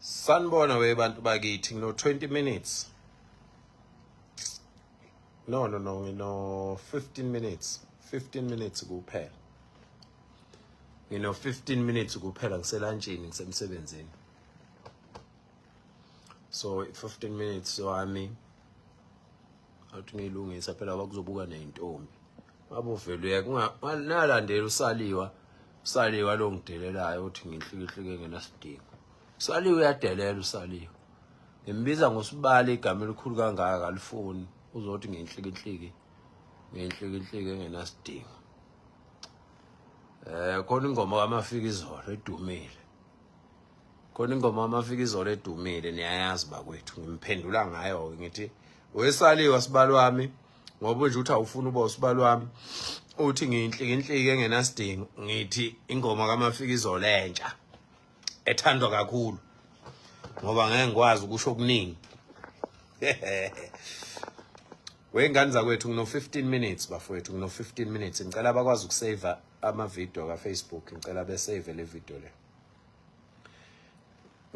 Sanibona we bantu bakithi ngino 20 minutes. No, 15 minutes. 15 minutes kuphela. Ngino 15 minutes kuphela ngiselunchini ngisemsebenzini. So 15 minutes so ami awuthi ngilungisa phela bakuzobuka nentombi. Ngabe uvela uyakunganalandela usaliwa lo ngidelelayo uthi ngihlikihlike ngenasidingo. Usaliwa uyadelela usaliwa. Ngimbiza ngosibali igama elikhulu kangaka kalifuni uzothi ngihlikihlike ngenasidingo. Khona ingoma kaMafikizolo edumile. Khona ingoma kaMafikizolo edumile niyayazi bakwethu ngimphendula ngayo ngithi wesaliwa sibali wami ngoba nje uthi awufuna uba usibali wami uthi ngihlikihlike ngenasidingo ngithi ingoma kaMafikizolo entsha ethandwa kakhulu ngoba ngeke ngikwazi ukusho okuningi. Wengane zakwethu ngino 15 minutes bafowethu ngino 15 minutes ngicela bakwazi ukusave ama video ka Facebook ngicela be save le video le.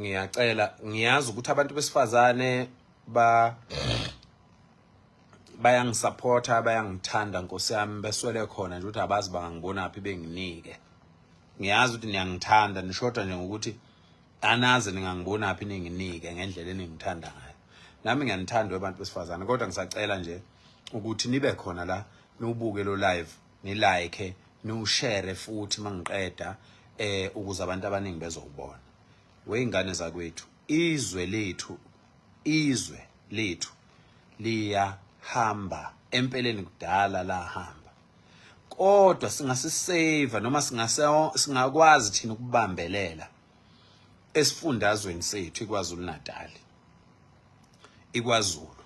Ngiyacela ngiyazi ukuthi abantu besifazane bayangisupporta bayangithanda Nkosi yami beswele khona nje ukuthi abazi bangangibona phi benginike. Ngiyazi ukuthi niyangithanda nishoda nje ngokuthi anaze ningangibona phi ninginike ngendlela eningithanda ngayo. Nami ngiyanithanda abantu besifazane kodwa ngisacela nje ukuthi nibe khona la niubuke lo live ni like ni share futhi mangiqeda ukuze abantu abaningi bezobona. Weingane zakwethu izwe lethu liya hamba empeleni kudala la hamba. Kodwa singasisave noma singakwazi thina ukubambelela esifundazweni sethu iKwaZulu Natal. iKwaZulu.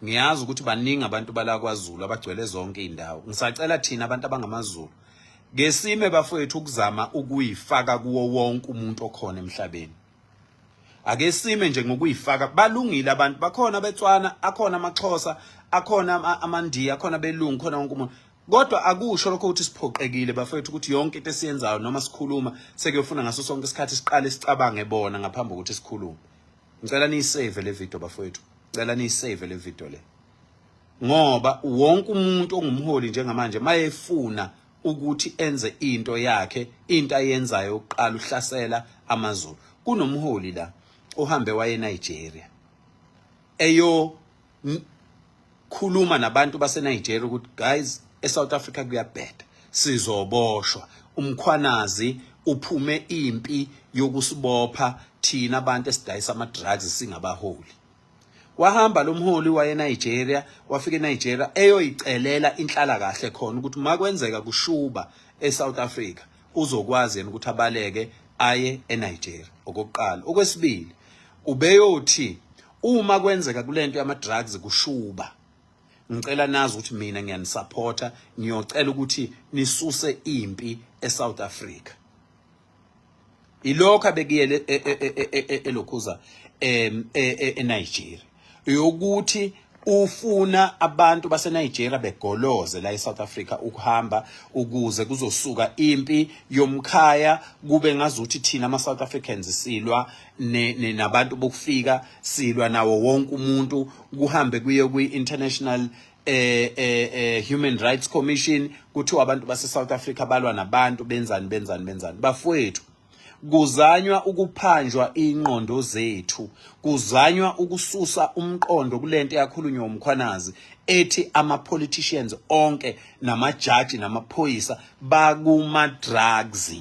Ngiyazi ukuthi baningi abantu bala KwaZulu abagcwele zonke indawo. Ngisacela thina abantu abangamaZulu ngesime bafowethu ukuzama ukuyifaka kuwo wonke umuntu okhona emhlabeni. Ake sime nje ngokuyifaka balungile abantu bakhona beTswana akhona amaXhosa akhona amandiya akhona belungu khona wonke umuntu. Kodwa akusho lokho ukuthi siphoqekile bafowethu ukuthi yonke into esiyenzayo noma sikhuluma sekuyofuna ngaso sonke isikhathi siqale sicabange bona ngaphambi kokuthi sikhulume. Ngicela niyisave le video bafowethu. Ngicela niyisave le video le. Ngoba wonke umuntu ongumholi njengamanje mayefuna ukuthi enze into yakhe into ayenzayo uqala uhlasela amaZulu. Kunomholi la ohambe waye eNigeria. Khuluma nabantu base Nigeria ukuthi guys eSouth Africa kuyabheda sizoboshwa umkhwanazi uphume impi yokusibopha thina abantu esidayisa ama drugs singabaholi. Wahamba lo mholi waye Nigeria wafika eNigeria eyoyicelela inhlala kahle khona ukuthi makwenzeka kushuba eSouth Africa uzokwazi yena ukuthi abaleke aye eNigeria okokuqala. Okwesibili ubeyothi uma kwenzeka kulento yama drugs kushuba ngicela nazi ukuthi mina ngiyanisupporta ngiyocela ukuthi nisuse impi eSouth Africa. Ilokho abekiyele elokhuza eNigeria yokuthi ufuna abantu base Nigeria begoloze la eSouth Africa ukuhamba ukuze kuzosuka impi yomkhaya kube ngazuthi thina ama South Africans silwa nabantu bokufika silwa nawo wonke umuntu kuhambe kuye kwi-International Human Rights Commission kuthiwa abantu base South Africa balwa nabantu benzani bafowethu. Kuzanywa ukuphanjwa ingqondo zethu, kuzanywa ukususa umqondo kulento yakhulunywa umkhwanazi ethi ama politicians onke namajaji namaphoyisa bakuma drugs.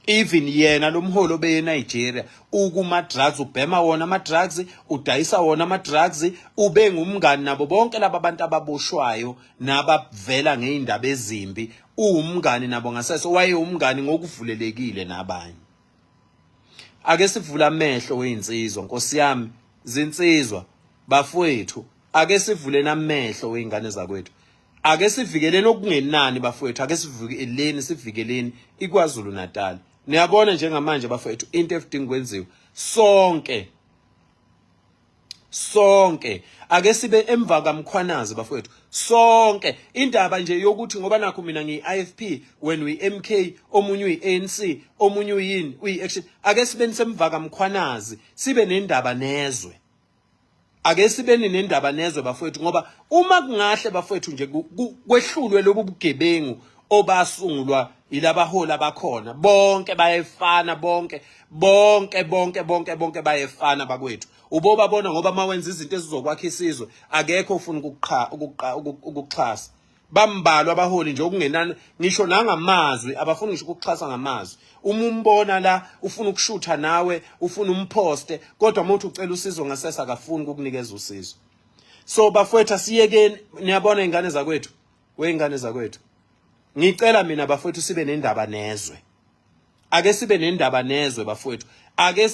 Even yena lo mholo obeye eNigeria ukuma drugs ubhema wona ama drugs udayisa wona ama drugs ube ngumngani nabo bonke laba abantu ababoshwayo nabavela ngeindaba ezimbi umngani nabo ngaseso waye umngani ngokuvulelekile nabanye. Ake sivula amehlo weinsizwa Nkosi yami zinsizwa bafowethu ake sivule namehlo weingane zakwethu. Ake sivikeleni okungenani bafowethu ake sivikeleni iKwaZulu Natal. Niyabona njengamanje bafowethu into efidinga kwenziwa sonke ake sibe emva kamkhwanazi bafowethu sonke indaba nje yokuthi ngoba nakho mina ngiyi-IFP when we-MK omunye uyi-ANC omunye uyini uyi-action ake sibe semva kamkhwanazi sibe nendaba nezwe ake sibeni nendaba nezwe bafowethu ngoba uma kungahle bafowethu nje kwehlulwe lobu bugebengu obasungulwa ilabaholi abakhona bonke bayefana bonke bayefana bakwethu ubobabona ngoba mawenza izinto ezizokwakha isizwe akekho ufuna ukuxhasa bambalwa abaholi nje okungenani ngisho nangamazwi abafuni ngisho ukuxhasa ngamazwi uma umbona la ufuna ukushutha nawe ufuna umposte kodwa umuntu ucela usizo ngasese akafuni ukukunikeza usizo so bafowethu asiyekeni niyabona ingane zakwethu weingane zakwethu ngicela mina bafowethu sibe nendaba nezwe ake sibe nendaba nezwe bafowethu ake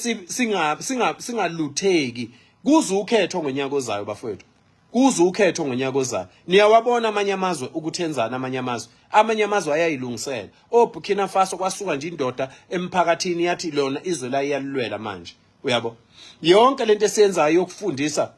singalutheki kuze ukhetho ngonyaka ozayo bafowethu kuze ukhetho ngonyaka ozayo niyawabona amanye amazwe ukuthenzana amanye amazwe ayayilungisela oBurkina Faso kwasuka nje indoda emphakathini yathi lona izwe la iyalwela manje uyabo yonke lento esiyenzayo yokufundisa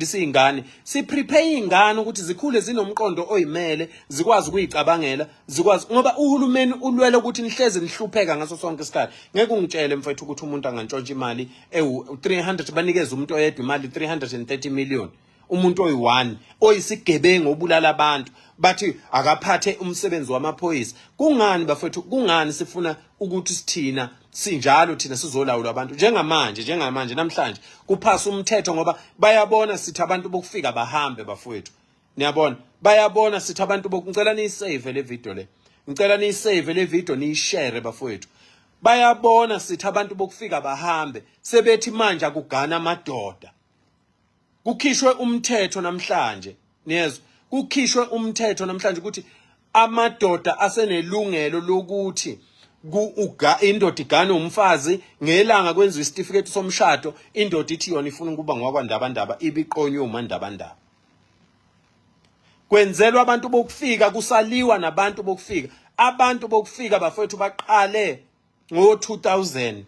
izingane siprepare izingane ukuthi zikhule zinomqondo oyimele zikwazi ukuyicabangela zikwazi ngoba uhulumeni ulwele ukuthi nihleze nihlupheka ngaso sonke isikhathi ngeke ungitshele mfethu ukuthi umuntu angantshontsha imali ewu300 banikeza umuntu oyedwa imali 330 million umuntu oyi1 oyisigebengu obulala abantu bathi akaphathe umsebenzi wamaphoyisa kungani bafethu kungani sifuna ukuthi sithina sinjalo thina sizolawula abantu njengamanje namhlanje kuphasa umthetho ngoba bayabona sithi abantu bokufika bahambe bafowethu niyabona bayabona sithi abantu ngicela niyisave le video niyishare bafowethu bayabona sithi abantu bokufika bahambe sebethi manje akugana amadoda kukhishwe umthetho namhlanje niyezwa kukhishwe umthetho namhlanje ukuthi amadoda asenelungelo lokuthi indoda igane umfazi ngelanga kwenziwa isitifiketi somshado indoda ithi yona ifuna ukuba ngwakwandabandaba ibiqonywe umandabandaba kwenzelwa abantu bokufika kusaliwa nabantu bokufika bafowethu baqale ngo2000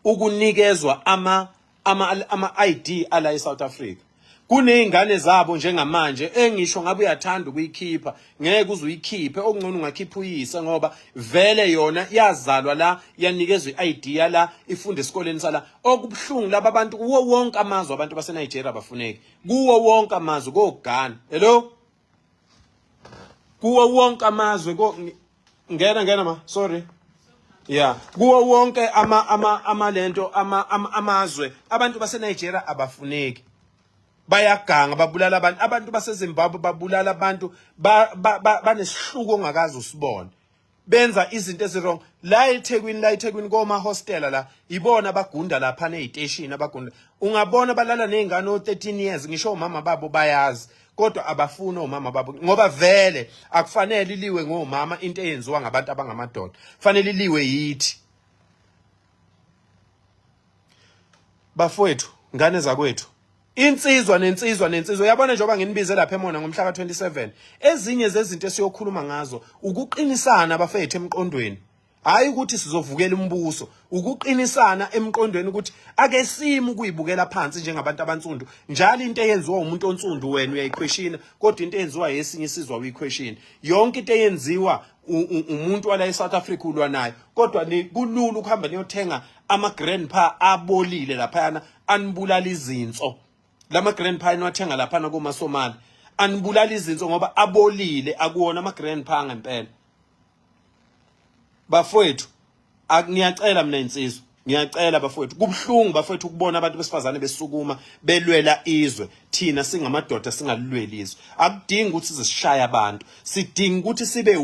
ukunikezwa ama ID ala eSouth Africa kunezingane zabo njengamanje engisho ngabe uyathanda ukuyikhipha ngeke uzuyikhiphe okungcono ungakhipha uyise ngoba vele yona yazalwa la yanikezwe iID la ifunde esikoleni sala okubhlungu laba abantu kuwo wonke amazwe abantu baseNigeria bafuneki kuwo wonke amazwe koGhana hello kuwo wonke amazwe ngena sorry yeah kuwo wonke amazwe abantu baseNigeria abafuneki bayaganga babulala abantu baseZimbabwe babulala abantu banesihluko ongakazi usibona benza izinto ezirong la eThekwini koma hostela la ibona bagunda lapha neziteshini abagunda ungabona balala nezingane o13 years ngisho umama babo bayazi kodwa abafuna omama babo ngoba vele akufanele iliwe ngomama into eyenziwa ngabantu abangamadoda fanele iliwe yithi bafowethu ngane zakwethu insizwa nensizwa yabona njengoba nginibize lapha eMona ngomhla ka27 ezinye zezinto esiyokhuluma ngazo ukuqinisana bafethu emqondweni hayi ukuthi sizovukela umbuso ukuqinisana emqondweni ukuthi ake simi ukuyibukela phansi njengabantu abantsundu njalo into eyenziwa umuntu ontsundu wena uyayiquestion kodwa into eyenziwa yesinye isizwa uyiquestion yonke into eyenziwa umuntu wala eSouth Africa ulwa nayo kodwa kulula ukuhamba niyothenga ama grandpa abolile lapha anibulala izinso lama grandpa enwathenga lapha na kuma Somali anibulala izinso ngoba abolile akuwona ama grandpa ngempela bafowethu ngiyacela mina insizwa ngiyacela bafowethu kubhlungu bafowethu ukubona abantu besifazane besukuma belwela izwe thina singamadoda singalilweli izwe akudingi ukuthi sizishaya abantu sidinga ukuthi sibe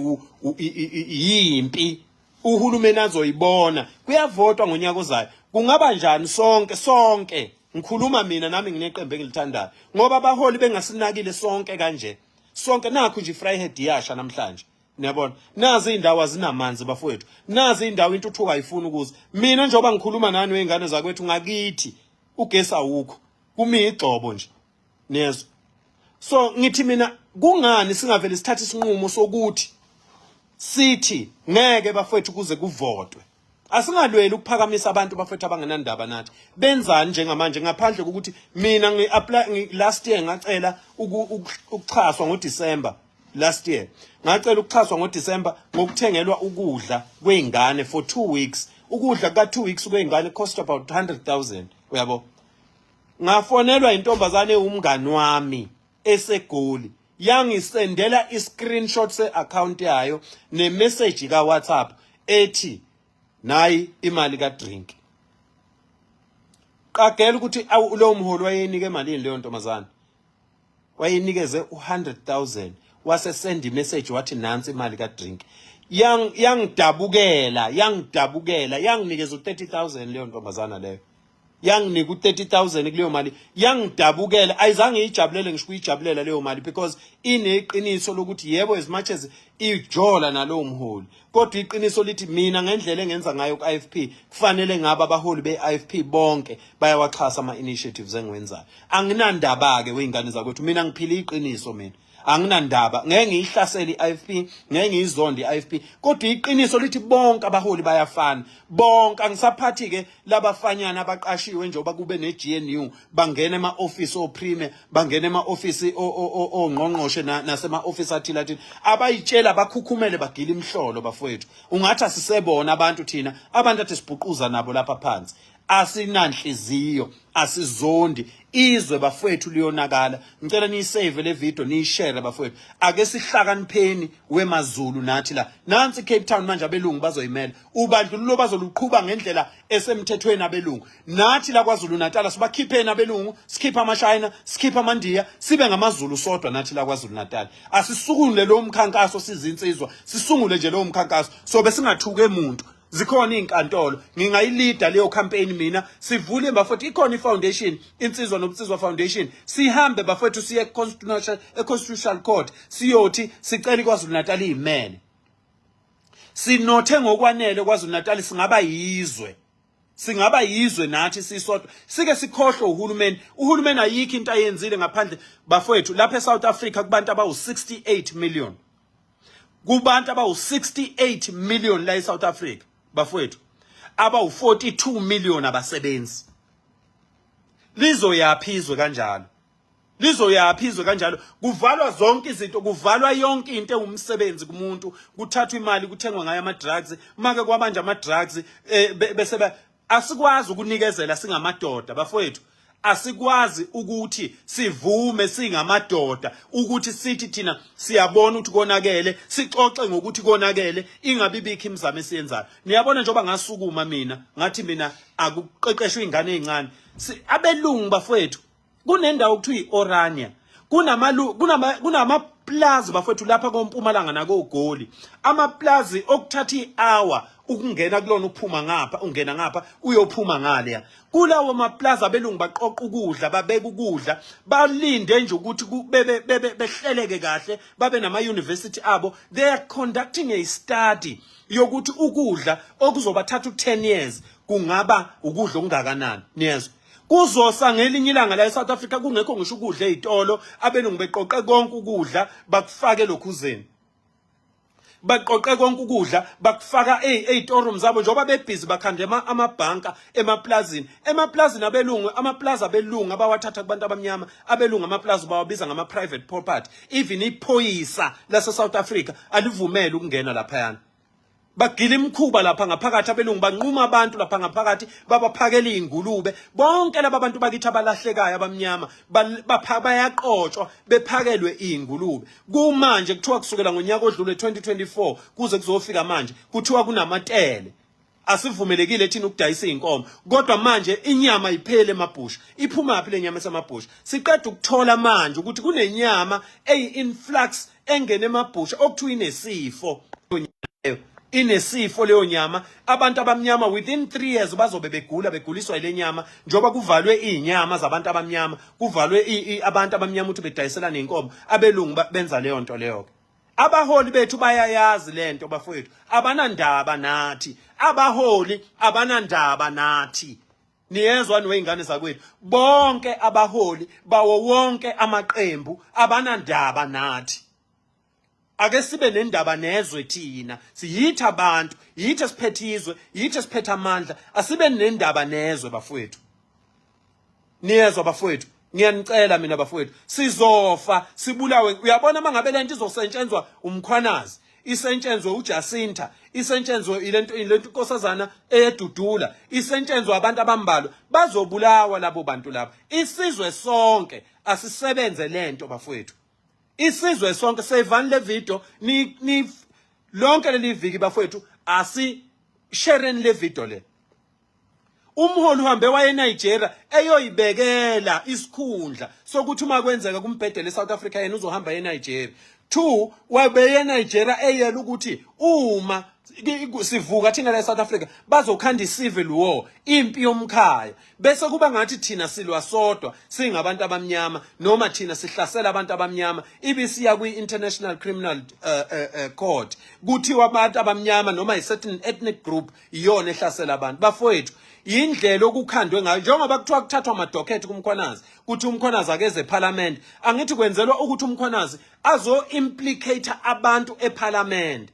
yimpi uhulumeni azoyibona kuyavotwa ngonyaka ozayo kungaba njani sonke ngikhuluma mina nami ngineqembu engilithandayo ngoba abaholi bengasinakile sonke kanje sonke nakho nje iFryhead yasha namhlanje niyabona nazi indawo azinamanzi bafowethu nazi indawo intuthuko ayifuni ukuze mina njengoba ngikhuluma nani weingane zakwethu ngakithi ugesi awukho kumi igcobo nje nezwe so ngithi mina kungani singavele sithathe isinqumo sokuthi sithi ngeke bafowethu kuze kuvotwe Asingalweli ukuphakamisa abantu bafethu abangenandaba nathi. Benzani njengamanje ngaphandle kokuthi mina ngi-apply last year ngacela ukuchaswa ngoDecember last year. Ngacela ukuchaswa ngoDecember ngokuthengelwa ukudla kweingane for 2 weeks. Ukudla ka 2 weeks kweingane cost about 100,000. Uyabo? Ngafonelwa intombazane umngani wami eseGoli. Yangisendela i-screenshot se-account yayo ne-message ka WhatsApp ethi nayi imali ka drink. Qagela ukuthi lo mholi wayenike emalini leyo ntombazana. Wayenikeze 100,000. Wase send i-message wathi nansi imali ka drink. Yangidabukela, yanginikeza u30,000 leyo ntombazana leyo. Yanginika u30,000 kuleyo mali. Yangidabukela, ayizange ijabulele ngisho kuyijabulela leyo mali because ineqiniso lokuthi yebo as much as ijola nalo mholi. Kodwa iqiniso lithi mina ngendlela engenza ngayo ku-IFP kufanele ngabe abaholi be-IFP bonke bayawaxhasa ama-initiatives engiwenzayo. Anginandaba ke weingane zakwethu, mina ngiphila iqiniso mina. Anginandaba ngeke ngiyihlasele iIFP ngeke ngiyizonde iIFP kodwa iqiniso lithi bonke abaholi bayafana bonke angisaphathi ke labafanyana abaqashiwe njengoba kube neGNU bangena ema-office oprime bangena ema-office ongqongqoshe nasema-office athile abayitshela bakhukhumele bagila imhlolo bafowethu ungathi asisebona abantu thina abantu athi sibhuquza nabo lapha phansi asinanhliziyo asizondi izwe bafowethu liyonakala ngicela niyisave le video niyishare bafowethu ake sihlakanipheni wemazulu nathi la nansi Cape Town manje abelungu bazoyimela ubandlululo bazoluqhuba ngendlela esemthethweni abelungu nathi la KwaZulu Natal sibakhipheni abelungu sikhipha amashayina sikhipha amandiya sibe ngamazulu sodwa nathi la KwaZulu Natal asisukule lo mkhankaso sizinsizwa sisungule nje lo mkhankaso so besingathuke umuntu zikhona inkantolo ngingayilida leyo campaign mina sivule bafethu ikhona ifoundation insizwa nobusizwa foundation sihambe bafethu siye constitutional court siyothi sicela KwaZulu Natal imene sinothe ngokwanele KwaZulu Natal singaba yizwe nathi sisodwa sike sikhohlwe uhulumeni ayikho into ayenzile ngaphandle bafethu lapha eSouth Africa kubantu abawu 68 million kubantu abawu 68 million la eSouth Africa bafowethu abawu 42 million abasebenzi lizoyaphizwe kanjalo kuvalwa zonke izinto kuvalwa yonke into engumsebenzi kumuntu kuthathwa imali kuthengwa ngayo ama drugs make kwamanje ama drugs bese asikwazi ukunikezela singamadoda bafowethu asikwazi ukuthi sivume singamadoda ukuthi sithi thina siyabona ukuthi konakele sixoxe ngokuthi konakele ingabibikho imizamo esiyenzayo niyabona njengoba ngasukuma mina ngathi mina akuqeqeshwe ingane ezincane abelungu bafowethu kunendawo okuthiwa iOrania kunamaplaza bafowethu lapha koMpumalanga nakoGoli amaplaza okuthatha ihour ukungena kulona uphuma ngapha ungena ngapha uyophuma ngale kulawo maplaza abelungu baqoqa ukudla babeka ukudla balinde nje ukuthi behleleke kahle babe nama university abo they are conducting a study yokuthi ukudla okuzobathatha u10 years kungaba ukudla okungakanani niyezwa kuzosa ngelinye ilanga la eSouth Africa kungekho ngisho ukudla ezitolo abelungu beqoqe konke ukudla bakufake lokhuzeni baqoqe konke ukudla bakufaka ezitoro zabo njengoba bebhizi bakhande amabhanka emaplazini abelungu amaplaza abelungu abawathatha kubantu abamnyama abelungu amaplaza bawabiza ngama private property even iphoyisa lase South Africa alivumela ukungena lapha yana bagila imkhuba lapha ngaphakathi abelungu banquma abantu lapha ngaphakathi babaphakela izingulube bonke laba bantu bakithi abalahlekayo abamnyama bayaqotshwa bephakelwe izingulube kumanje kuthiwa kusukela ngonyaka odlule 2024 kuze kuzofika manje kuthiwa kunamatele asivumelekile thina ukudayisa izinkomo kodwa manje inyama iphele emabhusha iphuma yaphi lenyama esamabhusha siqeda ukuthola manje ukuthi kunenyama eyi-influx engene emabhusha okuthiwa inesifo inesifo leyo nyama abantu abamnyama within 3 years bazobe beguliswa ile nyama njoba kuvalwe izinyama zabantu abamnyama kuvalwe abantu abamnyama ukuthi bedayisela nenkomo abelungu benza leyo nto leyo abaholi bethu bayayazi lento bafowethu abanandaba nathi abaholi abanandaba nathi niyezwa niweyingane zakwethu bonke abaholi bawo wonke amaqembu abanandaba nathi ake sibe nendaba nezwe thina siyithi abantu yithi esiphethizwe yithi esiphethe amandla asibe nendaba nezwe bafowethu niyezwa bafowethu ngiyanicela mina bafowethu sizofa sibulawe uyabona mangabe lento izosetshenzwa umkhwanazi isetshenzwe uJacinta isetshenzwe ilento inkosazana eyedudula isetshenzwe abantu abambalwa bazobulawa labo bantu labo isizwe sonke asisebenze lento bafowethu isizwe sonke sevani le video ni lonke leli viki bafowethu asi share le video le umholi uhambe waye eNigeria eyoyibekela isikhundla sokuthi uma kwenzeka kumbhedele eSouth Africa yena uzohamba eNigeria 2 wabe eNigeria eyela ukuthi uma sivuka thina la eSouth Africa bazokhanda icivil war impi yomkhaya bese kuba ngathi thina silwa sodwa singabantu abamnyama noma thina sihlasela abantu abamnyama ibisiya kwi-International Criminal Court kuthiwa abantu abamnyama noma i-certain ethnic group iyona ehlasela abantu bafowethu yindlela okukhandwe ngayo njengoba kuthiwa kuthathwa amadocket kumkhwanazi kuthi umkhwanazi akeze eParliament angithi kwenzelwa ukuthi umkhwanazi azo implicate abantu eParliament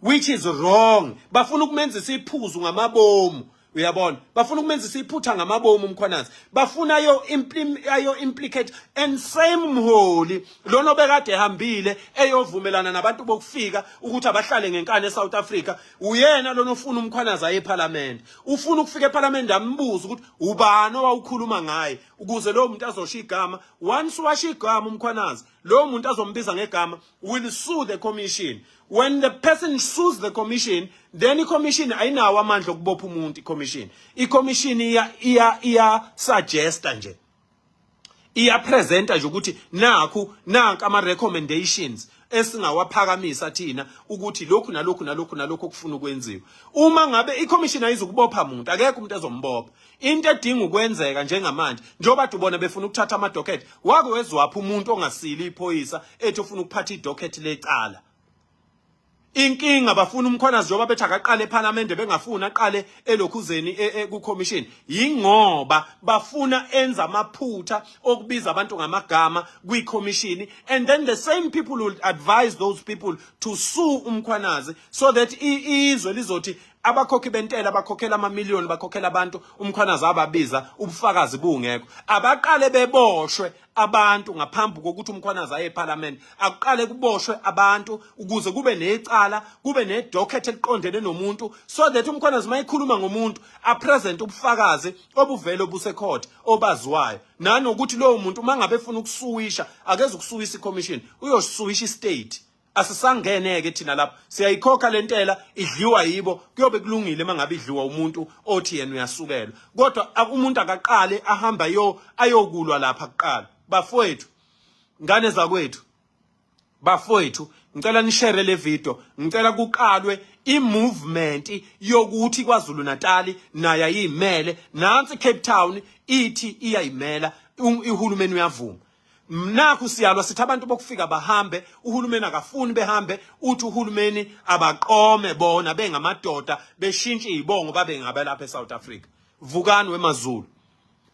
which is wrong bafuna ukumenzisa iphuzu ngamabomu uyabona bafuna ukumenzisa iphutha ngamabomu umkhwanazi bafuna ayo implicate and same mholi lona obekade ehambile eyovumelana nabantu bokufika ukuthi abahlale ngenkani eSouth Africa uyena lona ufuna umkhwanazi aye eParliament ufuna ukufika eParliament ambuza ukuthi ubani owawukhuluma ngaye ukuze lo muntu azosho igama once washo igama umkhwanazi lo muntu azombiza ngegama will sue the commission when the person sues the commission then i-commission ayinawo amandla okubopha umuntu i-commission iya suggesta nje iya-presenta nje ukuthi nanku ama-recommendations esingawaphakamisa thina ukuthi lokhu nalokhu kufuna ukwenziwa uma ngabe i-commission ayizukubopha umuntu akekho umuntu ezombopha into edinga ukwenzeka njengamanje njengoba ubona befuna ukuthatha amadocket wake wezwapha umuntu ongasili iphoyisa ethi ufuna ukuphatha idocket lecala inkinga bafuna umkhwanazi njengoba bethi akaqale eParliament bengafuna aqale elokhuzeni ku-commission yingoba bafuna enza amaphutha okubiza abantu ngamagama kwi-commission and then the same people will advise those people to sue umkhwanazi so that izwe lizothi abakhokhi bentela bakhokhela amamiliyoni bakhokhela abantu umkhwanazi ababiza ubufakazi bungekho abaqale beboshwe abantu ngaphambi kokuthi umkhwanazi aye eParliament aqale kuboshwe abantu ukuze kube necala kube nedocket eliqondene nomuntu so that umkhwanazi mayikhuluma ngomuntu apresent ubufakazi obuvele obusecourt obaziwayo nanokuthi lowo muntu mangabe efuna ukusuwisha akeze ukusuwisa i-commission uyosuwisha i-state asisangeneke thina lapha siyayikhokha lentela idliwa yibo kuyobe kulungile mangabe idliwa umuntu othi yena uyasukelwa kodwa umuntu akaqale ahamba ayokulwa lapha kuqala bafowethu ngane zakwethu bafowethu ngicela nishare le video ngicela kuqalwe i-movement yokuthi KwaZulu Natal naye ayimele nansi Cape Town ithi iyayimela uhulumeni uyavuma mnakho siyalwa sithi abantu bokufika bahambe uhulumeni akafuni behambe uthi uhulumeni abaqome bona bengamadoda beshintshe izibongo babe ngabe lapha eSouth Africa vukani wemaZulu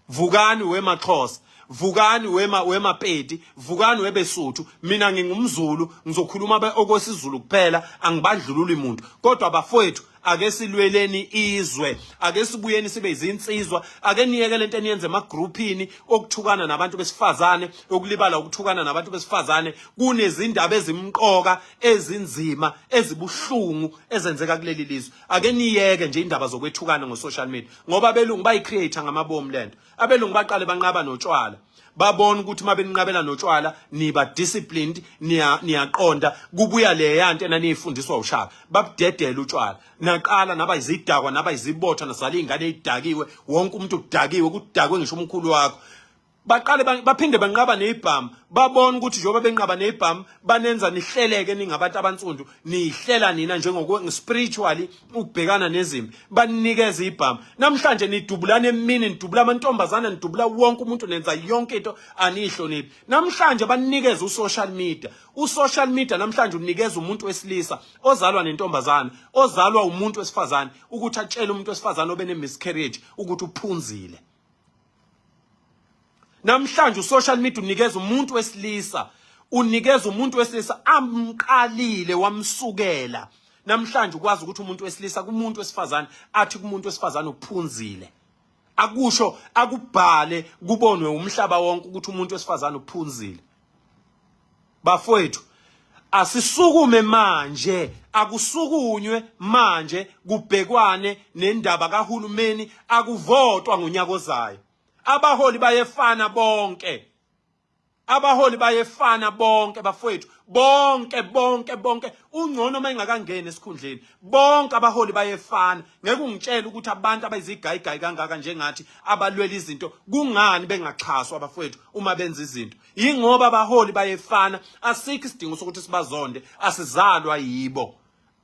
vukani wemaXhosa vukani wemapedi vukani webesuthu mina ngingumZulu ngizokhuluma okwesizulu kuphela angibadlululi umuntu kodwa bafowethu ake silweleni izwe ake sibuyeni sibe izinsizwa ake niyeke lento eniyenze emagroupini okuthukana nabantu besifazane okulibala ukuthukana nabantu besifazane kunezindaba ezimqoka ezinzima ezibuhlungu ezenzeka kuleli lizwe ake niyeke nje indaba zokwethukana ngo-social media ngoba abelungu bayicreate ngamabomu lento abelungu baqale banqaba notshwala babona ukuthi mabeninqabela notshwala niba disciplined niyaqonda kubuya le yanto enaniyifundiswa ushaka babudedela utshwala naqala naba izidakwa naba izibotha nasala ingane ezidakiwe wonke umuntu udakiwe kudakwe ngisho umkhulu wakho baqale baphinde banqaba nezibhamu babona ukuthi njengoba benqaba nezibhamu banenza nihleleke ningabantu abansundu nihlela nina spiritually ukubhekana nezimpi banikeza izibhamu namhlanje nidubulana emini nidubula amantombazana nidubula wonke umuntu nenza yonke into anihloniphi namhlanje banikeza usocial media namhlanje unikeza umuntu wesilisa ozalwa nentombazana ozalwa umuntu wesifazane ukuthi atshele umuntu wesifazane obene miscarriage ukuthi uphunzile namhlanje social media unikeza umuntu wesilisa unikeza umuntu wesilisa amqalile wamsukela. Namhlanje ukwazi ukuthi umuntu wesilisa kumuntu wesifazane athi kumuntu wesifazane uphunzile. Akusho akubhale kubonwe umhlaba wonke ukuthi umuntu wesifazane uphunzile. Bafowethu, asisukume manje, akusukunywe manje kubhekwane nendaba kahulumeni, akuvotwa ngonyaka ozayo. Abaholi bayefana bonke. Abaholi bayefana bonke bafowethu, bonke ungcono mayingakangena esikhundleni. Bonke abaholi bayefana. Ngeke ungitshele ukuthi abantu abayizigayigayi kangaka njengathi abalwela izinto kungani bengaxhaswa abafowethu uma benza izinto. Yingoba abaholi bayefana, asikho isidingo sokuthi sibazonde, asizalwa yibo.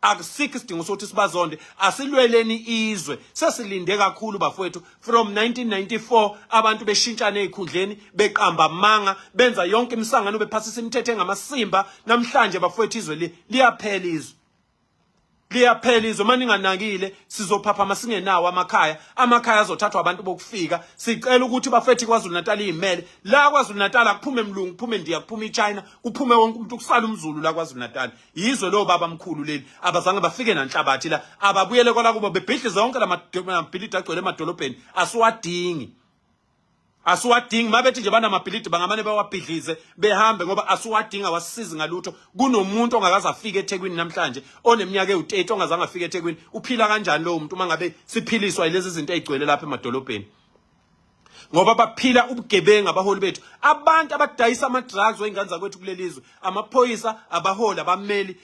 Asikho isidingo sokuthi sibazonde, asilweleni izwe. Sesilinde kakhulu bafowethu from 1994 abantu beshintshana ezikhundleni, beqamba amanga, benza yonke imihlangano, bephasisa imithetho engamasimba. Namhlanje bafowethu izwe liyaphela izwe. Liyaphela izwe. Maninganakile sizophapha masingenawo amakhaya. Amakhaya azothathwa abantu bokufika. Sicela ukuthi bafethu KwaZulu Natal imele. La KwaZulu Natal akuphume emlungu, kuphume India, kuphume iChina, kuphume wonke umuntu, kusala umZulu la KwaZulu Natal. Yizwe lo baba mkhulu leli abazange bafike nanhlabathi la, ababuyele kwala kuba bebhidliza yonke lamabhilidi agcwele emadolobheni. Asiwadingi. Asiwadingi mabethi nje banamabhilidi bangamane bewabhidlize behambe ngoba asiwadinga wasisizi ngalutho. Kunomuntu ongakaze afike eThekwini namhlanje oneminyaka ewu30 ongazange afike eThekwini. Uphila kanjani lo muntu mangabe siphiliswa yilezi zinto ezigcwele lapha emadolobheni? Ngoba baphila ubugebengu abaholi bethu. Abantu abadayisa ama-drugs weingane zakwethu kulelizwe, amaphoyisa, abaholi, abameli,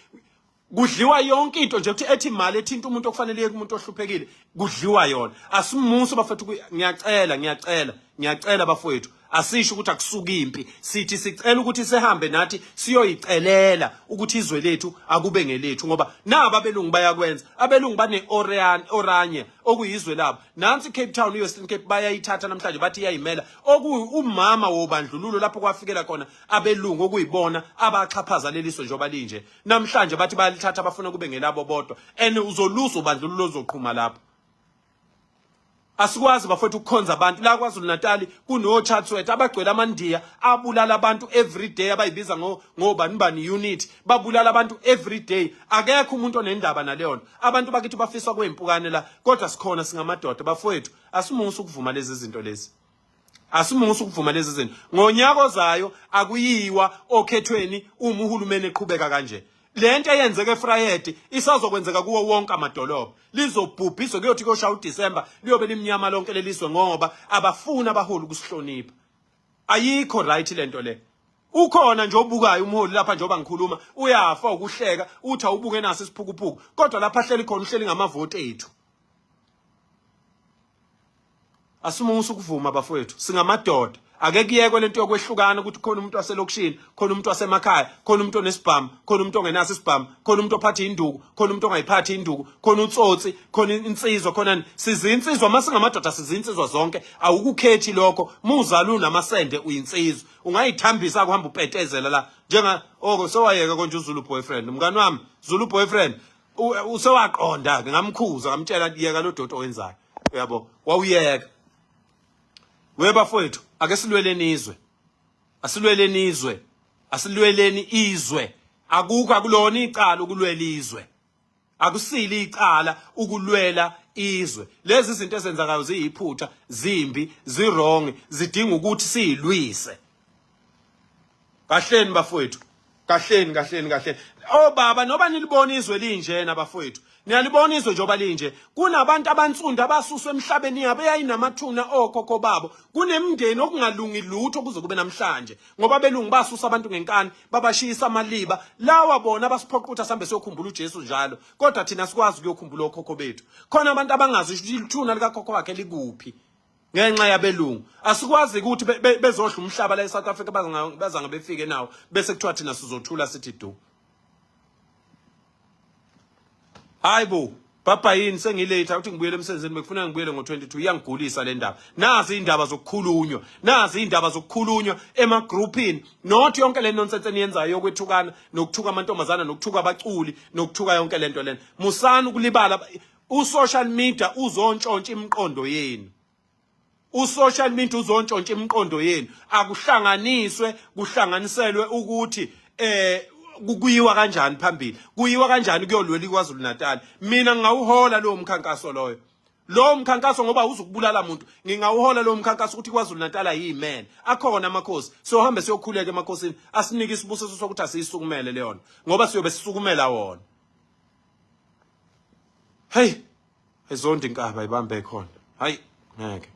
kudliwa yonke into nje ukuthi ethi imali ethinta umuntu okufanele umuntu ohluphekile kudliwa yona. Asimuso bafethu, ngiyacela bafowethu, asisho ukuthi akusuka impi, sithi sicela ukuthi sihambe nathi siyoyicelela ukuthi izwe lethu akube ngelethu, ngoba naba abelungu bayakwenza. Abelungu bane oranje okuyizwe labo. Nansi Cape Town, Western Cape bayayithatha namhlanje bathi iyayimela, okuyumama wobandlululo lapho kwafikela khona abelungu okuyibona abaxhaphaza leliswe njoba linje. Namhlanje bathi bayalithatha bafuna kube ngelabo bodwa, and uzolusa ubandlululo uzoqhuma lapho. Asikwazi bafethu ukukhonza abantu la KwaZulu Natal kunoChartworth abagcwele amandiya abulala abantu every day, abayibiza ngobani unit, babulala abantu every day. Akekho umuntu onendaba naleyo. Abantu bakithi bafiswa kwempukane la, kodwa sikhona singamadoda bafowethu. Asimusa ukuvuma lezi zinto lezi. Asimusa ukuvuma lezi zinto. Ngonyaka ozayo akuyiwa okhethweni uma uhulumeni eqhubeka kanje. Lento eyenzeke eFriday isazokwenzeka kuwo wonke amadolobha. Lizobhubhiswa kuyothi koshaya uDisemba liyobe limnyama lonke leliswe ngoba abafuna abaholi ukusihlonipha. Ayikho right lento le. Ukhona nje obukayo umholi lapha njoba ngikhuluma uyafa ukuhleka uthi awubuke naso isiphukuphuku, kodwa lapha hleli khona uhleli ngamavote ethu. Asimusa ukuvuma bafowethu, singamadoda. Ake kuyekwe lento yokwehlukana ukuthi khona umuntu waselokishini, khona umuntu wasemakhaya, khona umuntu onesibhamu, khona umuntu ongenaso isibhamu, khona umuntu ophatha induku, khona umuntu ongayiphathi induku, khona utsotsi, khona insizwa, khona sizinsizwa. Masingamadoda sizinsizwa zonke, awukukhethi lokho. Muzala unamasende uyinsizwa, ungayithambisa kuhamba upetezela la njenga sowayeka konje uZulu boyfriend. Mngani wami Zulu boyfriend usewaqonda ke, ngamkhuza ngamtshela yeka lo dodo owenzayo, uyabo wawuyeka. Webafowethu ake silweleni izwe, asilweleni izwe, asilweleni izwe. Akukho akulona icala ukulwela izwe, akusili icala ukulwela izwe. Lezi zinto ezenzakayo ziyiphutha, zimbi, zirong, zidinga ukuthi siyilwise. Kahleni bafowethu, kahleni. Baba noba nilibona izwe linjena bafowethu, niyalibona izwe njoba linje. Kunabantu abansundu abasuswe emhlabeni yabo eyayinamathuna okhokho babo. Kunemndeni okungalungi lutho kuze kube namhlanje ngoba belungu basusa abantu ngenkani, babashisa amaliba. Lawa bona basiphoqutha sambe siyokhumbula uJesu njalo, kodwa thina sikwazi ukuyokhumbula okhokho bethu. Khona abantu abangazi ithuna likakhokho wakhe likuphi ngenxa yabelungu. Asikwazi ukuthi bezohla umhlaba la eSouth Africa bazange befike nawo bese kuthiwa thina sizothula sithi du. Hayibo papa yini sengilate ukuthi ngibuyele emsebenzini, bekufuna ngibuyele ngo22. Iyangigulisa le ndaba. Nazi indaba zokukhulunywa, emagroupini. Not yonke le nonsense eniyenzayo yokwethukana, nokuthuka amantombazana, nokuthuka abaculi, nokuthuka yonke lento lena. Musana ukulibala usocial media uzontshontsha imiqondo yenu. Social media uzontshontsha imiqondo yenu, akuhlanganiswe kuhlanganiselwe ukuthi kuyiwa kanjani phambili, kuyiwa kanjani kuyolwela iKwaZulu Natal. Mina ngingawuhola lowo mkhankaso loyo. Lo mkhankaso ngoba uzukubulala umuntu, ngingawuhola lo mkhankaso ukuthi iKwaZulu Natal ayimene. Akhona amakhosi, siyohambe siyokhuleka emakhosini, asinike isibusiso sokuthi asisukumele leyona, ngoba siyobe sisukumela wona. Hey, ezondi inkaba ibambe khona. Hayi, ngeke.